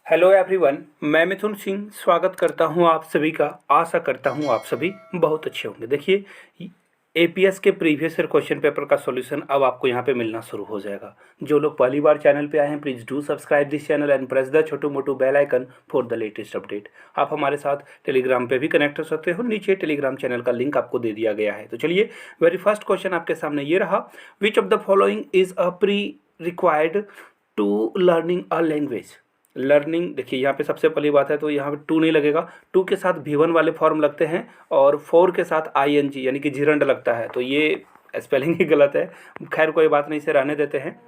Hello everyone, मैं मिथुन सिंह स्वागत करता हूं आप सभी का। आशा करता हूं आप सभी बहुत अच्छे होंगे। देखिए, एपीएस के प्रीवियस ईयर क्वेश्चन पेपर का सॉल्यूशन अब आपको यहां पे मिलना शुरू हो जाएगा। जो लोग पहली बार चैनल पे आए हैं, please do subscribe this channel and press the छोटू मोटू bell icon for the latest update. आप हमारे साथ टेलीग्राम पे भी कनेक्ट हो सकते हो, नीचे टेलीग्राम चैनल का लिंक आपको दे दिया गया है। तो चलिए, वेरी फर्स्ट क्वेश्चन आपके सामने ये रहा, which of the following is a pre required to learning a language. Learning, देखिए यहाँ पे सबसे पहली बात है तो यहाँ पे टू नहीं लगेगा। टू के साथ भी वन वाले फॉर्म लगते हैं और फोर के साथ आईएनजी यानी कि झिरंड लगता है, तो ये स्पेलिंग ही गलत है। खैर कोई बात नहीं, इसे रहने देते हैं।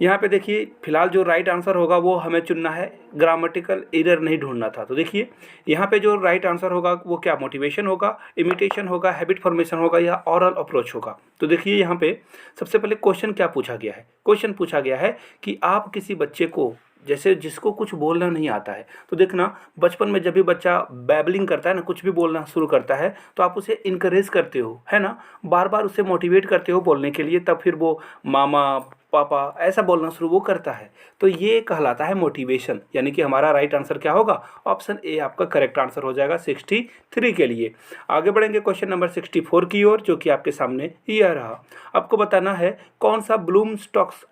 यहाँ पे देखिए, फिलहाल जो राइट आंसर होगा वो हमें चुनना है, ग्रामेटिकल एरर नहीं ढूंढना था। तो देखिए यहाँ पे जो राइट आंसर होगा वो क्या, मोटिवेशन होगा, इमिटेशन होगा, हैबिट फॉर्मेशन होगा या ऑरल अप्रोच होगा। तो देखिए यहाँ पे सबसे पहले क्वेश्चन क्या पूछा गया है। क्वेश्चन पूछा गया है कि आप किसी बच्चे को, जैसे जिसको कुछ बोलना नहीं आता है, तो देखना बचपन में जब भी बच्चा बैबलिंग करता है ना, कुछ भी बोलना शुरू करता है, तो आप उसे इनकरेज करते हो, है ना, बार बार उसे मोटिवेट करते हो बोलने के लिए, तब फिर वो मामा पापा ऐसा बोलना शुरू वो करता है। तो ये कहलाता है मोटिवेशन। यानी कि हमारा राइट आंसर क्या होगा, ऑप्शन ए आपका करेक्ट आंसर हो जाएगा 63 के लिए। आगे बढ़ेंगे क्वेश्चन नंबर 64 की ओर, जो कि आपके सामने यह रहा। आपको बताना है कौन सा ब्लूम स्टॉक्स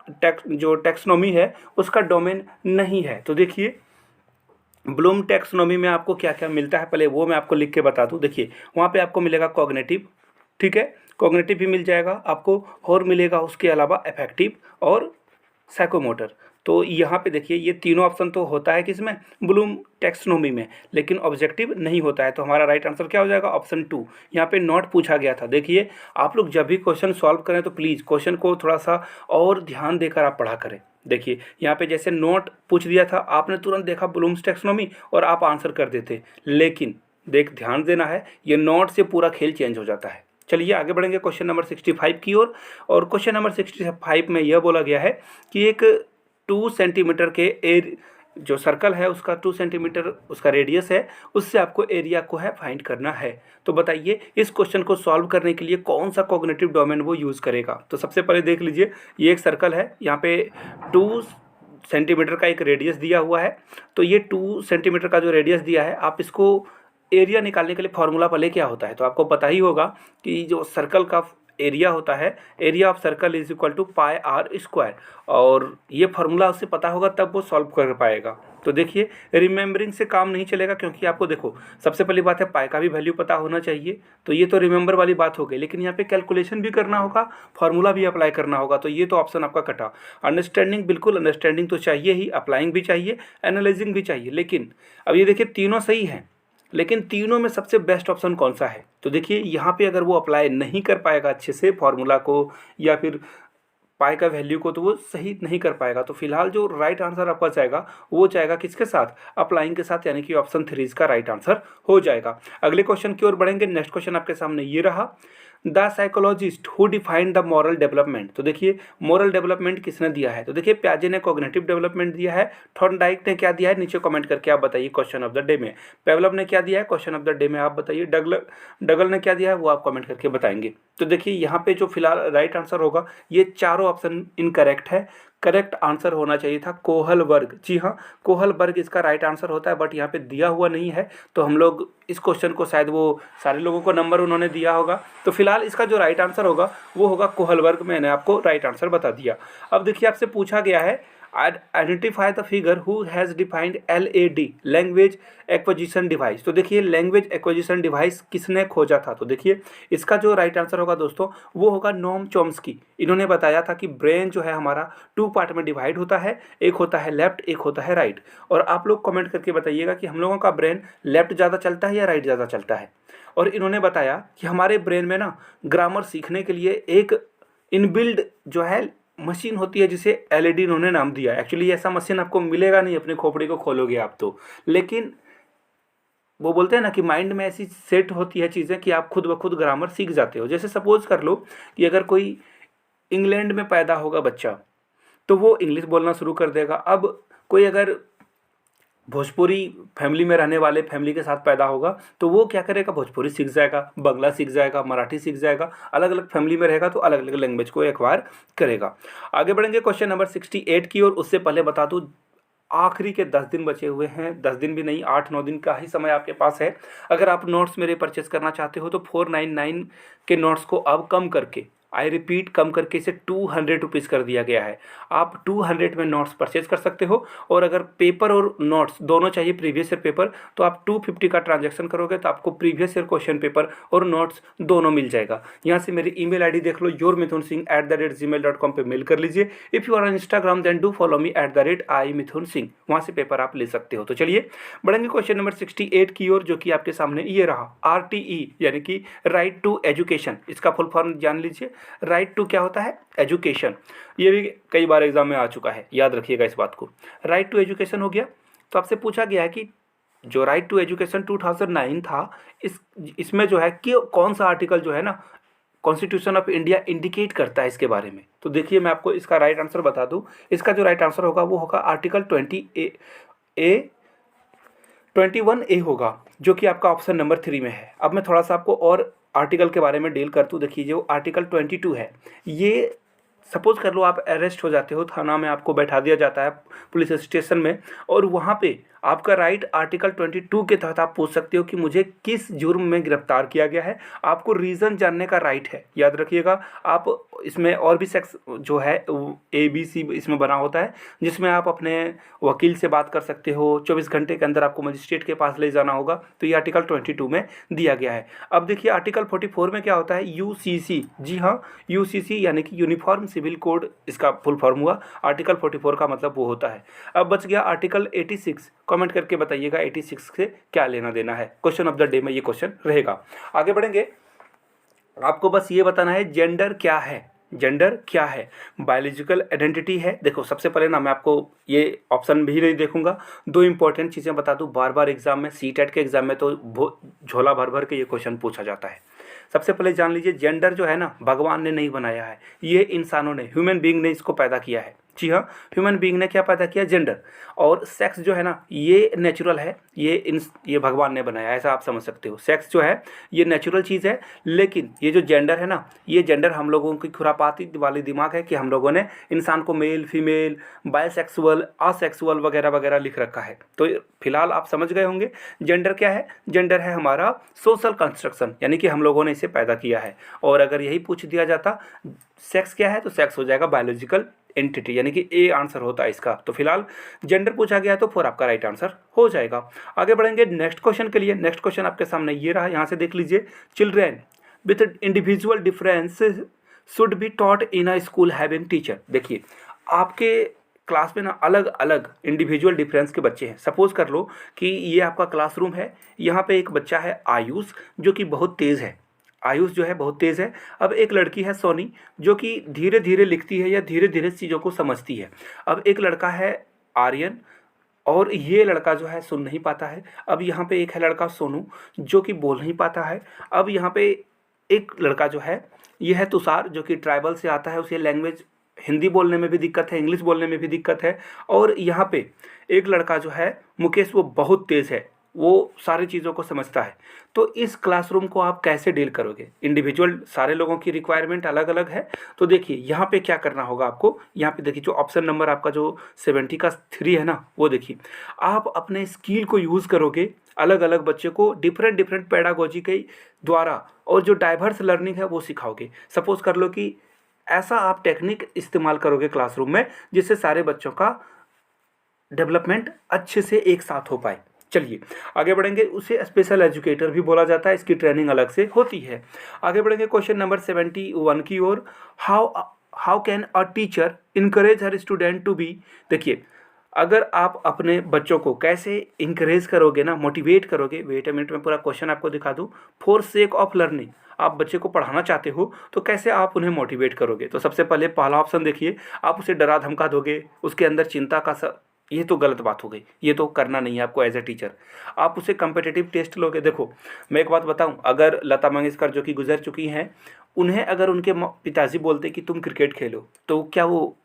जो टैक्सोनॉमी है उसका डोमेन नहीं है। तो देखिए, ब्लूम टैक्सोनॉमी में आपको क्या क्या मिलता है पहले वो मैं आपको लिख के बता दूं। देखिए, वहाँ पे आपको मिलेगा कॉग्निटिव, ठीक है, कॉग्निटिव भी मिल जाएगा आपको, और मिलेगा उसके अलावा अफेक्टिव और साइकोमोटर। तो यहाँ पे देखिए, ये तीनों ऑप्शन तो होता है किसमें, ब्लूम टैक्सोनॉमी में, लेकिन ऑब्जेक्टिव नहीं होता है। तो हमारा राइट आंसर क्या हो जाएगा, ऑप्शन 2। यहाँ पे नॉट पूछा गया था। देखिए, आप लोग जब भी क्वेश्चन सॉल्व करें तो प्लीज़ क्वेश्चन को थोड़ा सा और ध्यान देकर आप पढ़ा करें। देखिए यहाँ पे जैसे नोट पूछ दिया था, आपने तुरंत देखा ब्लूम्स टैक्सोनॉमी और आप आंसर कर देते, लेकिन ध्यान देना है, ये नोट से पूरा खेल चेंज हो जाता है। चलिए आगे बढ़ेंगे क्वेश्चन नंबर 65 की ओर। और क्वेश्चन नंबर 65 में यह बोला गया है कि एक 2 सेंटीमीटर के जो सर्कल है उसका 2 सेंटीमीटर उसका रेडियस है, उससे आपको एरिया को है फाइंड करना है। तो बताइए इस क्वेश्चन को सॉल्व करने के लिए कौन सा कॉग्निटिव डोमेन वो यूज़ करेगा। तो सबसे पहले देख लीजिए, ये एक सर्कल है, यहाँ पे 2 सेंटीमीटर का एक रेडियस दिया हुआ है। तो ये 2 सेंटीमीटर का जो रेडियस दिया है, आप इसको एरिया निकालने के लिए फॉर्मूला पहले क्या होता है, तो आपको पता ही होगा कि जो सर्कल का एरिया होता है, area of circle is equal to pi R square, और ये फार्मूला उससे पता होगा तब वो सॉल्व कर पाएगा। तो देखिए, रिमेंबरिंग से काम नहीं चलेगा, क्योंकि आपको देखो सबसे पहली बात है पाई का भी वैल्यू पता होना चाहिए, तो ये तो रिमेंबर वाली बात हो गई, लेकिन यहाँ पे कैलकुलेशन भी करना होगा, फार्मूला भी अप्लाई करना होगा, तो ये तो ऑप्शन आपका कटा। अंडरस्टैंडिंग, बिल्कुल अंडरस्टैंडिंग तो चाहिए ही, अप्लाइंग भी चाहिए, एनालाइजिंग भी चाहिए। लेकिन अब ये देखिए तीनों सही हैं, लेकिन तीनों में सबसे बेस्ट ऑप्शन कौन सा है। तो देखिए यहाँ पे अगर वो अप्लाई नहीं कर पाएगा अच्छे से फॉर्मूला को या फिर पाई का वैल्यू को, तो वो सही नहीं कर पाएगा। तो फिलहाल जो राइट आंसर आपका जाएगा वो जाएगा किसके साथ, अप्लाइंग के साथ, यानी कि ऑप्शन 3 इसका राइट आंसर हो जाएगा। अगले क्वेश्चन की ओर बढ़ेंगे। नेक्स्ट क्वेश्चन आपके सामने ये रहा, the psychologist who defined the moral development. तो देखिए, मॉरल डेवलपमेंट किसने दिया है, तो देखिए प्याजे ने कॉग्निटिव डेवलपमेंट दिया है, थॉर्नडाइक ने क्या दिया है, नीचे कमेंट करके आप बताइए क्वेश्चन ऑफ द डे में। पेवलव ने क्या दिया है क्वेश्चन ऑफ द डे में आप बताइए, डगल ने क्या दिया है वो आप कमेंट करके बताएंगे। तो देखिए यहाँ पे जो फिलहाल राइट आंसर होगा, ये चारों ऑप्शन इनकरेक्ट है। करेक्ट आंसर होना चाहिए था कोहल वर्ग। जी हाँ, कोहल वर्ग इसका राइट आंसर होता है, बट यहाँ पे दिया हुआ नहीं है, तो हम लोग इस क्वेश्चन को शायद वो सारे लोगों को नंबर उन्होंने दिया होगा। तो फिलहाल इसका जो राइट आंसर होगा वो होगा कोहल वर्ग। मैंने आपको राइट आंसर बता दिया। अब देखिए आपसे पूछा गया है, identify the figure who has defined LAD, language acquisition device. तो देखिए लैंग्वेज एक्विजिशन डिवाइस किसने खोजा था, तो देखिए इसका जो राइट आंसर होगा दोस्तों वो होगा नोम चॉम्स्की। इन्होंने बताया था कि ब्रेन जो है हमारा 2 पार्ट में डिवाइड होता है, एक होता है लेफ्ट, एक होता है राइट। और आप लोग कमेंट करके बताइएगा कि हम लोगों का ब्रेन लेफ्ट ज़्यादा चलता है या राइट ज़्यादा चलता है। और इन्होंने बताया कि हमारे ब्रेन में ना ग्रामर सीखने के लिए एक इनबिल्ड जो है मशीन होती है, जिसे LED इन्होंने नाम दिया है। एक्चुअली ऐसा मशीन आपको मिलेगा नहीं, अपनी खोपड़ी को खोलोगे आप तो, लेकिन वो बोलते हैं ना कि माइंड में ऐसी सेट होती है चीज़ें कि आप खुद ब खुद ग्रामर सीख जाते हो। जैसे सपोज कर लो कि अगर कोई इंग्लैंड में पैदा होगा बच्चा, तो वो इंग्लिश बोलना शुरू कर देगा। अब कोई अगर भोजपुरी फैमिली में रहने वाले फैमिली के साथ पैदा होगा, तो वो क्या करेगा, भोजपुरी सीख जाएगा, बंगला सीख जाएगा, मराठी सीख जाएगा। अलग अलग फैमिली में रहेगा तो अलग अलग लैंग्वेज को एक्वायर करेगा। आगे बढ़ेंगे क्वेश्चन नंबर 68 की ओर। उससे पहले बता दूं, आखिरी के 10 दिन बचे हुए हैं, 10 दिन भी नहीं, 8-9 दिन का ही समय आपके पास है। अगर आप नोट्स मेरे परचेस करना चाहते हो तो 499 के नोट्स को अब कम करके, आई रिपीट, कम करके इसे 200 रुपीज़ कर दिया गया है। आप 200 में नोट्स परचेज कर सकते हो। और अगर पेपर और नोट्स दोनों चाहिए, प्रीवियस ईयर पेपर, तो आप 250 का ट्रांजैक्शन करोगे तो आपको प्रीवियस ईयर क्वेश्चन पेपर और नोट्स दोनों मिल जाएगा। यहाँ से मेरी ईमेल आईडी देख लो, yourmithunsingh@gmail.com पे मेल कर लीजिए। If you are on Instagram then do follow me @imithunsingh, वहाँ से पेपर आप ले सकते हो। तो चलिए बढ़ेंगे क्वेश्चन नंबर 68 की ओर, जो कि आपके सामने ये रहा। RTE यानी कि राइट टू एजुकेशन, इसका फुल फॉर्म जान लीजिए। राइट टू क्या होता है? एजुकेशन। ये भी कई बार एग्जाम में आ चुका है, याद रखिएगा इस बात को। राइट टू एजुकेशन हो गया। तो आपसे पूछा गया है कि जो राइट टू एजुकेशन 2009 था, इसमें जो है कि कौन सा आर्टिकल जो है ना कॉन्स्टिट्यूशन ऑफ इंडिया इंडिकेट करता है इसके बारे में। तो देखिए मैं आपको इसका राइट आंसर बता दूं। इसका जो राइट आंसर होगा वो होगा आर्टिकल 21A होगा, जो कि आपका ऑप्शन नंबर 3 में है। अब मैं थोड़ा सा आपको और आर्टिकल के बारे में डील करता हूँ। देखिए जो आर्टिकल 22 है, ये सपोज कर लो आप अरेस्ट हो जाते हो, थाना में आपको बैठा दिया जाता है, पुलिस स्टेशन में, और वहाँ पे आपका राइट आर्टिकल 22 के तहत आप पूछ सकते हो कि मुझे किस जुर्म में गिरफ्तार किया गया है। आपको रीज़न जानने का राइट है, याद रखिएगा। आप इसमें और भी सेक्स जो है ABC इसमें बना होता है, जिसमें आप अपने वकील से बात कर सकते हो। 24 घंटे के अंदर आपको मजिस्ट्रेट के पास ले जाना होगा। तो ये आर्टिकल 22 में दिया गया है। अब देखिए आर्टिकल 44 में क्या होता है? UCC। जी हाँ, UCC यानी कि यूनिफॉर्म सिविल कोड, इसका फुल फॉर्म हुआ। आर्टिकल 44 का मतलब वो होता है। अब बच गया आर्टिकल 86। कमेंट करके बताइएगा 86 से क्या लेना देना है। क्वेश्चन ऑफ द डे में ये क्वेश्चन रहेगा। आगे बढ़ेंगे। आपको बस ये बताना है जेंडर क्या है। जेंडर क्या है? बायोलॉजिकल आइडेंटिटी है। देखो सबसे पहले ना मैं आपको ये ऑप्शन भी नहीं देखूंगा, 2 इंपॉर्टेंट चीज़ें बता दूं। बार बार एग्जाम में, CTET के एग्जाम में तो झोला भर भर के ये क्वेश्चन पूछा जाता है। सबसे पहले जान लीजिए, जेंडर जो है ना, भगवान ने नहीं बनाया है, ये इंसानों ने, ह्यूमन बीइंग ने इसको पैदा किया है। जी हाँ, ह्यूमन बीइंग ने क्या पैदा किया? जेंडर। और सेक्स जो है ना, ये नेचुरल है, ये भगवान ने बनाया, ऐसा आप समझ सकते हो। सेक्स जो है ये नेचुरल चीज़ है, लेकिन ये जो जेंडर है ना, ये जेंडर हम लोगों की खुरापाती वाली दिमाग है कि हम लोगों ने इंसान को मेल, फीमेल, बायसेक्सुअल, असेक्सुअल वगैरह वगैरह लिख रखा है। तो फिलहाल आप समझ गए होंगे जेंडर क्या है। जेंडर है हमारा सोशल कंस्ट्रक्शन, यानी कि हम लोगों ने इसे पैदा किया है। और अगर यही पूछ दिया जाता सेक्स क्या है, तो सेक्स हो जाएगा बायोलॉजिकल एंटिटी, यानी कि A आंसर होता है इसका। तो फिलहाल जेंडर पूछा गया तो 4 आपका राइट आंसर हो जाएगा। आगे बढ़ेंगे नेक्स्ट क्वेश्चन के लिए। नेक्स्ट क्वेश्चन आपके सामने ये रहा, यहाँ से देख लीजिए। Children with individual difference should be taught in a school having teacher. देखिए आपके क्लास में ना अलग अलग इंडिविजुअल डिफरेंस के बच्चे हैं। सपोज कर लो कि ये आपका क्लासरूम है, यहाँ पे एक बच्चा है आयुष, जो कि बहुत तेज़ है। आयुष जो है बहुत तेज़ है। अब एक लड़की है सोनी, जो कि धीरे धीरे लिखती है या धीरे धीरे चीज़ों को समझती है। अब एक लड़का है आर्यन, और ये लड़का जो है सुन नहीं पाता है। अब यहाँ पे एक है लड़का सोनू, जो कि बोल नहीं पाता है। अब यहाँ पे एक लड़का जो है, ये है तुषार, जो कि ट्राइबल से आता है, उसे लैंग्वेज हिंदी बोलने में भी दिक्कत है, इंग्लिश बोलने में भी दिक्कत है। और यहाँ पे एक लड़का जो है मुकेश, वो बहुत तेज़ है, वो सारी चीज़ों को समझता है। तो इस क्लासरूम को आप कैसे डील करोगे? इंडिविजुअल सारे लोगों की रिक्वायरमेंट अलग अलग है। तो देखिए यहाँ पे क्या करना होगा आपको। यहाँ पे देखिए जो ऑप्शन नंबर आपका जो 70 का 3 है ना, वो देखिए आप अपने स्किल को यूज़ करोगे, अलग अलग बच्चे को डिफरेंट पेडागोजी के द्वारा, और जो डाइवर्स लर्निंग है वो सिखाओगे। सपोज कर लो कि ऐसा आप टेक्निक इस्तेमाल करोगे क्लासरूम में, जिससे सारे बच्चों का डेवलपमेंट अच्छे से एक साथ हो पाए। चलिए आगे बढ़ेंगे। उसे स्पेशल एजुकेटर भी बोला जाता है, इसकी ट्रेनिंग अलग से होती है। आगे बढ़ेंगे क्वेश्चन नंबर 71 की ओर। How can a teacher encourage her student to be. देखिए अगर आप अपने बच्चों को कैसे इंकरेज करोगे ना, मोटिवेट करोगे। वेट अ मिनट में पूरा क्वेश्चन आपको दिखा दूँ। फॉर सेक ऑफ लर्निंग, आप बच्चे को पढ़ाना चाहते हो तो कैसे आप उन्हें मोटिवेट करोगे। तो सबसे पहले पहला ऑप्शन देखिए, आप उसे डरा धमका दोगे, उसके अंदर चिंता का ये तो गलत बात हो गई, ये तो करना नहीं है आपको एज ए टीचर। आप उसे कम्पिटिटिव टेस्ट लोगे। देखो मैं एक बात बताऊं, अगर लता मंगेशकर जो कि गुजर चुकी हैं, उन्हें अगर उनके पिताजी बोलते कि तुम क्रिकेट खेलो, तो क्या वो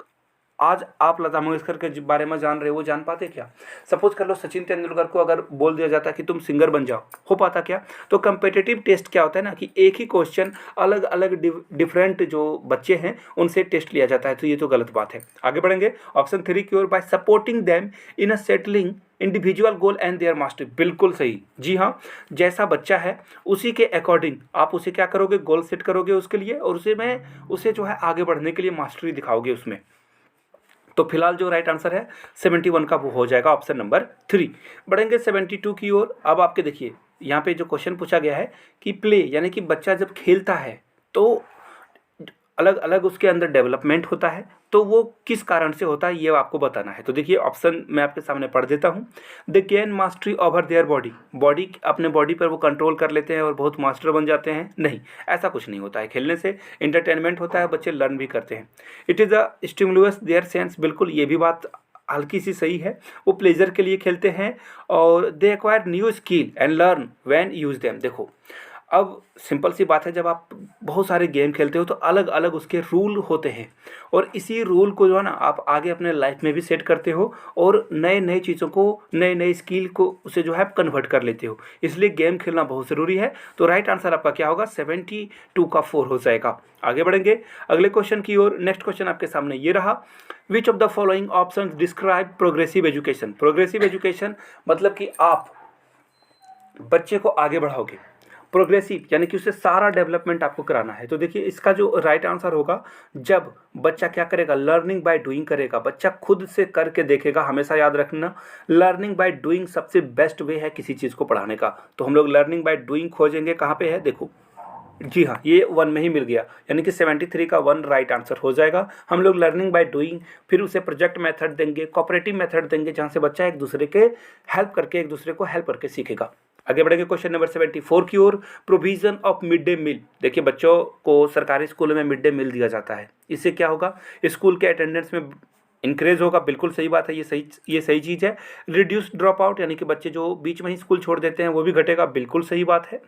आज आप लता मंगेशकर के बारे में जान रहे हो, वो जान पाते क्या? सपोज कर लो सचिन तेंदुलकर को अगर बोल दिया जाता कि तुम सिंगर बन जाओ, हो पाता क्या? तो कंपेटिटिव टेस्ट क्या होता है ना कि एक ही क्वेश्चन अलग अलग डिफरेंट जो बच्चे हैं उनसे टेस्ट लिया जाता है, तो ये तो गलत बात है। आगे बढ़ेंगे ऑप्शन 3 की ओर, by supporting them in a settling individual goal and their master. बिल्कुल सही, जी हाँ, जैसा बच्चा है उसी के अकॉर्डिंग आप उसे क्या करोगे, गोल सेट करोगे उसके लिए, और उसे जो है आगे बढ़ने के लिए मास्टरी दिखाओगे उसमें। तो फिलहाल जो राइट आंसर है 71 का वो हो जाएगा ऑप्शन नंबर 3। बढ़ेंगे 72 की ओर। अब आपके देखिए यहाँ पे जो क्वेश्चन पूछा गया है कि प्ले यानी कि बच्चा जब खेलता है तो अलग अलग उसके अंदर डेवलपमेंट होता है, तो वो किस कारण से होता है ये आपको बताना है। तो देखिए ऑप्शन मैं आपके सामने पढ़ देता हूँ। दे gain mastery over their body अपने बॉडी पर वो कंट्रोल कर लेते हैं और बहुत मास्टर बन जाते हैं, नहीं, ऐसा कुछ नहीं होता है। खेलने से इंटरटेनमेंट होता है, बच्चे लर्न भी करते हैं। It is a stimulus their sense, बिल्कुल ये भी बात हल्की सी सही है, वो प्लेजर के लिए खेलते हैं। और they acquire new skill and learn when use them. देखो अब सिंपल सी बात है, जब आप बहुत सारे गेम खेलते हो तो अलग अलग उसके रूल होते हैं, और इसी रूल को जो है ना आप आगे अपने लाइफ में भी सेट करते हो और नए नए चीज़ों को, नए नए स्किल को उसे जो है कन्वर्ट कर लेते हो। इसलिए गेम खेलना बहुत ज़रूरी है। तो राइट आंसर आपका क्या होगा, 72 का 4 हो जाएगा। आगे बढ़ेंगे अगले क्वेश्चन की ओर। नेक्स्ट क्वेश्चन आपके सामने ये रहा, which of the following option describe progressive education. Progressive education मतलब कि आप बच्चे को आगे बढ़ाओगे, प्रोग्रेसिव यानी कि उसे सारा डेवलपमेंट आपको कराना है। तो देखिए इसका जो राइट आंसर होगा, जब बच्चा क्या करेगा, लर्निंग बाय डूइंग करेगा, बच्चा खुद से करके देखेगा। हमेशा याद रखना, लर्निंग बाय डूइंग सबसे बेस्ट वे है किसी चीज़ को पढ़ाने का। तो हम लोग लर्निंग बाय डूइंग खोजेंगे, कहाँ पे है देखो, जी हाँ, ये 1 में ही मिल गया, यानी कि 73 का 1 राइट आंसर हो जाएगा। हम लोग लर्निंग बाय डूइंग, फिर उसे प्रोजेक्ट मेथड देंगे, कोऑपरेटिव मेथड देंगे, जहाँ से बच्चा एक दूसरे के हेल्प करके एक दूसरे को हेल्प करके सीखेगा। आगे बढ़ेंगे क्वेश्चन नंबर 74 की ओर, provision of mid day meal. देखिए बच्चों को सरकारी स्कूलों में मिड डे मील दिया जाता है, इससे क्या होगा, स्कूल के अटेंडेंस में इंक्रीज होगा। बिल्कुल सही बात है, ये सही चीज़ है। रिड्यूस ड्रॉप आउट यानी कि बच्चे जो बीच में ही स्कूल छोड़ देते हैं वो भी घटेगा, बिल्कुल सही बात है।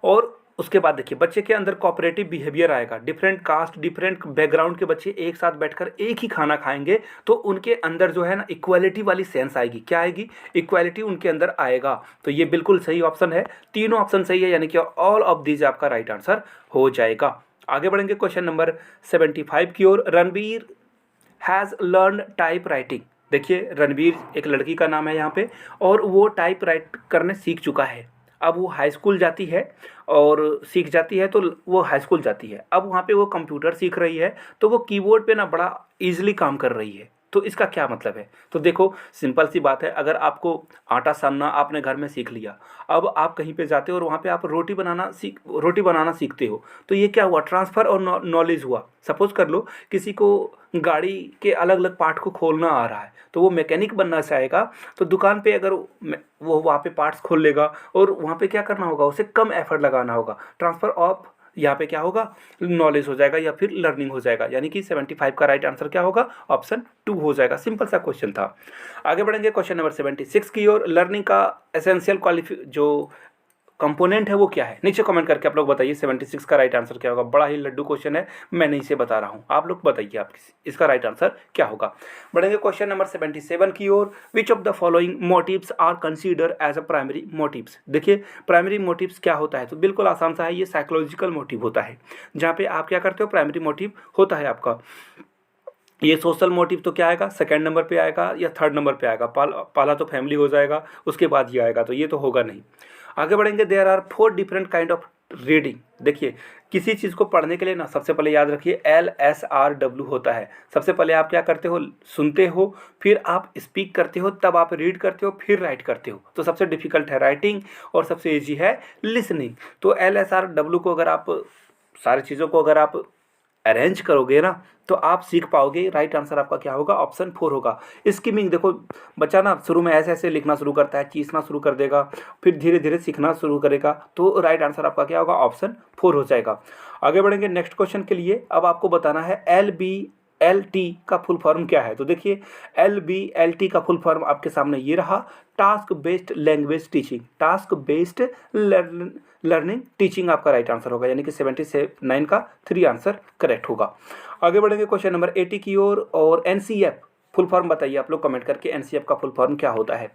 और उसके बाद देखिए बच्चे के अंदर कोऑपरेटिव बिहेवियर आएगा। डिफरेंट कास्ट, डिफरेंट बैकग्राउंड के बच्चे एक साथ बैठकर एक ही खाना खाएंगे, तो उनके अंदर जो है ना इक्वालिटी वाली सेंस आएगी। क्या आएगी, इक्वालिटी उनके अंदर आएगा। तो ये बिल्कुल सही ऑप्शन है, तीनों ऑप्शन सही है, यानी कि ऑल ऑफ दीज आपका राइट आंसर हो जाएगा। आगे बढ़ेंगे क्वेश्चन नंबर 75 की ओर, Ranbir has learn type writing. देखिए रणबीर एक लड़की का नाम है यहाँ पे, और वो टाइप राइट करने सीख चुका है। अब वो हाई स्कूल जाती है और सीख जाती है, तो वो हाई स्कूल जाती है, अब वहाँ पे वो कंप्यूटर सीख रही है, तो वो कीबोर्ड पे ना बड़ा इजीली काम कर रही है। तो इसका क्या मतलब है, तो देखो सिंपल सी बात है, अगर आपको आटा सानना आपने घर में सीख लिया, अब आप कहीं पे जाते हो और वहाँ पे आप रोटी बनाना सीखते हो, तो ये क्या हुआ, ट्रांसफ़र और नॉलेज हुआ। सपोज कर लो किसी को गाड़ी के अलग अलग पार्ट को खोलना आ रहा है, तो वो मैकेनिक बनना चाहेगा, तो दुकान पे अगर वो वहाँ पे पार्ट्स खोल लेगा, और वहाँ पे क्या करना होगा, उसे कम एफर्ट लगाना होगा, ट्रांसफ़र ऑफ यहाँ पे क्या होगा, नॉलेज हो जाएगा या फिर लर्निंग हो जाएगा। यानी कि 75 का राइट आंसर क्या होगा, ऑप्शन 2 हो जाएगा। सिंपल सा क्वेश्चन था। आगे बढ़ेंगे क्वेश्चन नंबर 76 की ओर, लर्निंग का एसेंशियल जो कंपोनेंट है वो क्या है, नीचे कमेंट करके आप लोग बताइए 76 का राइट आंसर क्या होगा। बड़ा ही लड्डू क्वेश्चन है, मैं नहीं से बता रहा हूँ, आप लोग बताइए आप इसका राइट आंसर क्या होगा। बढ़ेंगे क्वेश्चन नंबर 77 की ओर, which of the following motives are consider as a primary motives. देखिए प्राइमरी मोटिव्स क्या होता है, तो बिल्कुल आसान सा है, ये साइकोलॉजिकल मोटिव होता है, जहाँ पे आप क्या करते हो, प्राइमरी मोटिव होता है आपका। ये सोशल मोटिव तो क्या आएगा, सेकंड नंबर पे आएगा या थर्ड नंबर पे आएगा, पहला तो फैमिली हो जाएगा, उसके बाद ये आएगा, तो ये तो होगा नहीं। आगे बढ़ेंगे, there are 4 different kind of reading. देखिए किसी चीज़ को पढ़ने के लिए ना सबसे पहले याद रखिए LSRW होता है। सबसे पहले आप क्या करते हो, सुनते हो, फिर आप स्पीक करते हो, तब आप रीड करते हो, फिर राइट करते हो। तो सबसे डिफिकल्ट है राइटिंग और सबसे ईजी है लिसनिंग। तो LSRW को अगर आप सारी चीज़ों को अगर आप अरेंज करोगे ना तो आप सीख पाओगे। राइट आंसर आपका क्या होगा, ऑप्शन 4 होगा। स्किमिंग, देखो बच्चा ना शुरू में ऐसे ऐसे लिखना शुरू करता है, चीसना शुरू कर देगा, फिर धीरे धीरे सीखना शुरू करेगा, तो राइट आंसर आपका क्या होगा, ऑप्शन 4 हो जाएगा। आगे बढ़ेंगे नेक्स्ट क्वेश्चन के लिए। अब आपको बताना है LBLT का फुल फॉर्म क्या है। तो देखिए LBLT का फुल फॉर्म आपके सामने ये रहा, task based language teaching. Task based learning teaching आपका राइट आंसर होगा, यानी कि 79 का 3 आंसर करेक्ट होगा। आगे बढ़ेंगे क्वेश्चन नंबर 80 की ओर। और एनसीएफ फुल फॉर्म बताइए आप लोग कमेंट करके, एनसीएफ का फुल फॉर्म क्या होता है।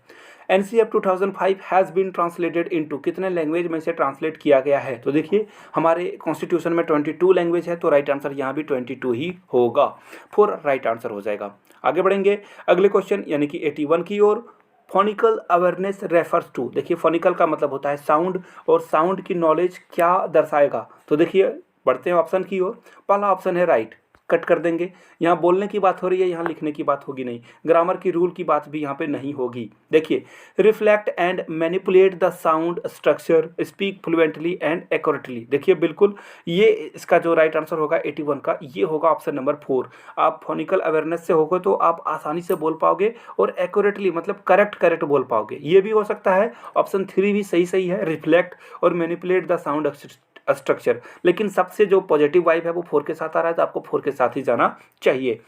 NCF 2005 has been translated into, कितने लैंग्वेज में से ट्रांसलेट किया गया है। तो देखिए हमारे कॉन्स्टिट्यूशन में 22 लैंग्वेज है, तो राइट आंसर यहाँ भी 22 ही होगा, 4 राइट आंसर हो जाएगा। आगे बढ़ेंगे अगले क्वेश्चन यानी कि 81 की ओर। फोनिकल अवेयरनेस रेफर्स टू, देखिए फोनिकल का मतलब होता है साउंड, और साउंड की नॉलेज क्या दर्शाएगा। तो देखिए बढ़ते हैं ऑप्शन की ओर। पहला ऑप्शन है राइट, कट कर देंगे। यहाँ बोलने की बात हो रही है, यहाँ लिखने की बात होगी नहीं, ग्रामर की रूल की बात भी यहाँ पे नहीं होगी। देखिए reflect and manipulate the sound structure, speak fluently and accurately. देखिए बिल्कुल ये इसका जो राइट आंसर होगा 81 का, ये होगा ऑप्शन नंबर 4। आप फोनिकल अवेयरनेस से होगे तो आप आसानी से बोल पाओगे और एक्यूरेटली मतलब करेक्ट बोल पाओगे। ये भी हो सकता है ऑप्शन 3 भी सही है, रिफ्लेक्ट और मैनिपुलेट द साउंड स्ट्रक्चर, लेकिन सबसे जो पॉजिटिव वाइब है वो 4 के साथ आ रहा है, तो आपको 4 के साथ ही जाना चाहिए।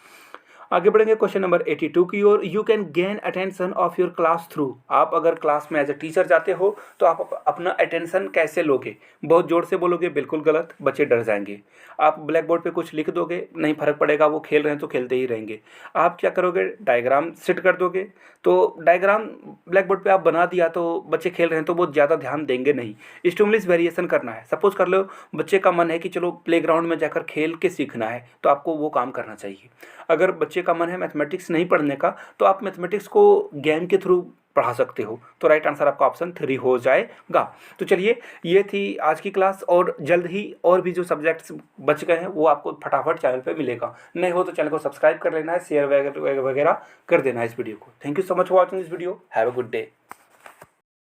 आगे बढ़ेंगे क्वेश्चन नंबर 82 की ओर। You can gain attention of your class through, आप अगर क्लास में एज ए टीचर जाते हो तो आप अपना अटेंशन कैसे लोगे। बहुत जोर से बोलोगे, बिल्कुल गलत, बच्चे डर जाएंगे। आप ब्लैक बोर्ड पे कुछ लिख दोगे, नहीं फर्क पड़ेगा, वो खेल रहे हैं तो खेलते ही रहेंगे। आप क्या करोगे, डायग्राम सेट कर दोगे, तो डायग्राम ब्लैक बोर्ड पे आप बना दिया तो बच्चे खेल रहे हैं तो वो ज़्यादा ध्यान देंगे नहीं। स्टिमुलस वेरिएशन करना है, सपोज कर लो बच्चे का मन है कि चलो प्लेग्राउंड में जाकर खेल के सीखना है, तो आपको वो काम करना चाहिए। अगर बच्चे का मन है मैथमेटिक्स नहीं पढ़ने का, तो आप मैथमेटिक्स को गेम के थ्रू पढ़ा सकते हो। तो राइट आंसर आपका ऑप्शन 3 हो जाएगा। तो चलिए ये थी आज की क्लास, और जल्द ही और भी जो सब्जेक्ट्स बच गए हैं वो आपको फटाफट चैनल पे मिलेगा। नहीं हो तो चैनल को सब्सक्राइब कर लेना है, शेयर वगैरह कर देना है इस वीडियो को। Thank you so much for watching this video. Have a good day.